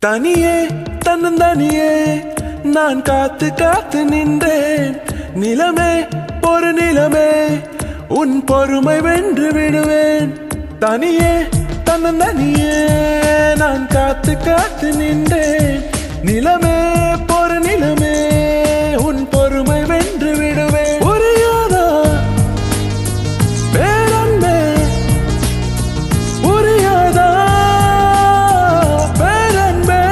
தனியே தன்னந்தனியே நான் காத்து காத்து நின்றேன். நிலமே ஒரு நிலமே உன் பொறுமை வென்று விடுவேன். தனியே தன்னந்தனியே நான் காத்து காத்து நின்றேன். நிலமே ஒரு நிலமே உன் பொறுமை வென்று விடுவேன். புரியாதா பேரன்பே, புரியாதா பேரன்பே.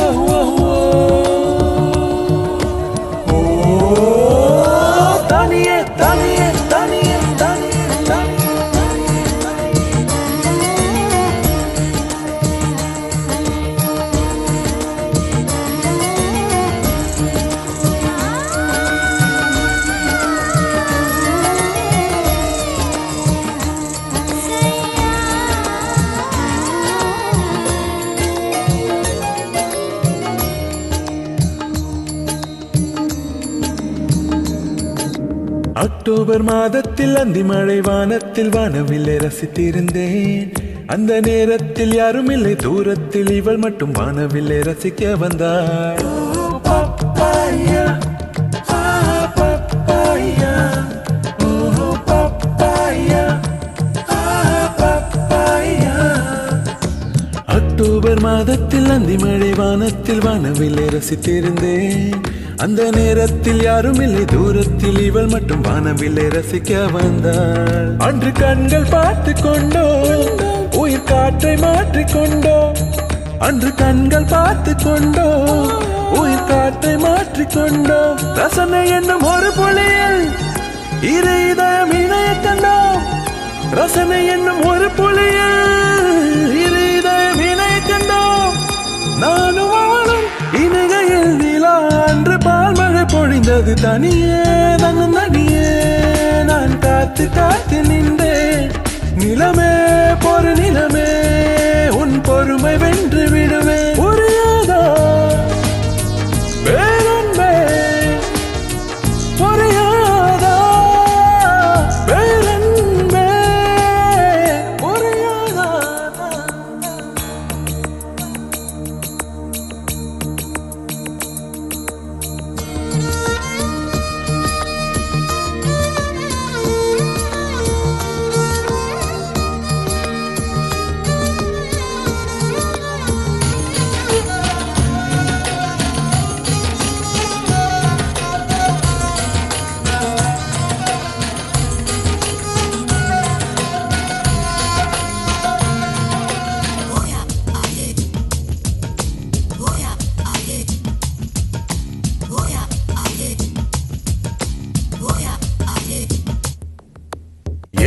ஓ ஓ ஓ தனியே தனியே தனியே தனியே தனியே. அக்டோபர் மாதத்தில் அந்தி மழை வானத்தில் வானவில்லை ரசித்திருந்தேன். அந்த நேரத்தில் யாரும் இல்லை தூரத்தில் இவள் மட்டும் வானவில்லை ரசிக்க வந்தாள். Papaya, papaya, papaya, papaya. October மாதத்தில் அந்தி மழை வானத்தில் வானவில்லை ரசித்திருந்தேன். அந்த நேரத்தில் யாரும் இல்லை தூரத்தில் இவள் மட்டும் வானவில்லை ரசிக்க வந்தாள். அன்று கண்கள் பார்த்து கொண்டோ உயிர் காற்றை மாற்றிக்கொண்டோ. அன்று கண்கள் பார்த்து கொண்டோ உயிர் காற்றை மாற்றிக்கொண்டோ. ரசனை என்னும் ஒரு புலியில் இரு இதயம் இணைய கண்டோம். ரசனை என்னும் ஒரு புலியில் இரு இதயம் இணைய கண்டோம். நானும் வாழும் இணைகையில் நிலா அன்று பால்மழை பொழிந்தது. தனியே தனியே நான் காத்து காத்து நின்றேன். நிலமே ஒரு நிலமே உன் பொறுமை வென்று விடுவேன். புரியாதா பேரன்பே, புரியாதா பேரன்பே, புரியாதா.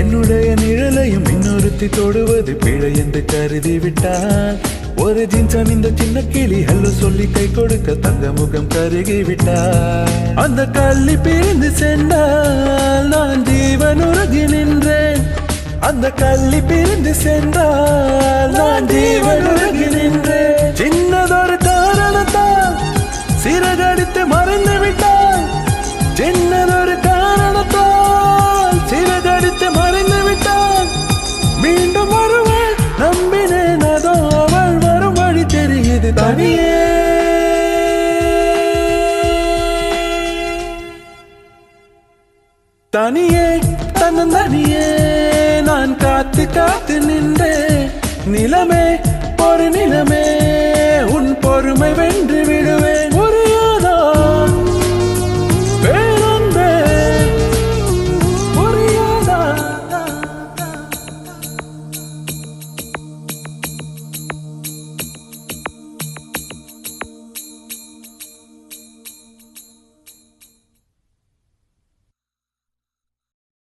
என்னுடைய நிழலையும் இன்னொருத்தி தொடுவது பிழை என்று கருதி விட்டால். ஒரு ஜீன்ஸ் அணிந்த சின்ன கிளி ஹலோ சொல்லி கை கொடுக்க தங்க முகம் கருகி விட்டால். அந்த கள்ளி பிரிந்து சென்றால் நான் ஜீவன் உருகி நின்றேன். அந்த கள்ளி பிரிந்து சென்றால் நான் ஜீவன் உருகி நின்றேன். சின்னதொரு காரணத்தால் சிறகடித்து மறைந்து விட்டால். சின்னதொரு காரணத்தால் சிறகடித்து மறைந்து விட்டால். மீண்டும் வருவேன் நம்பினேன், அதோ அவள் வரும் வழி தெரியுது. தனியே தனியே தன்னந்தனியே நான் காத்து காத்து நின்றேன். நிலமே ஒரு நிலமே உன் பொறுமை வென்று விடு.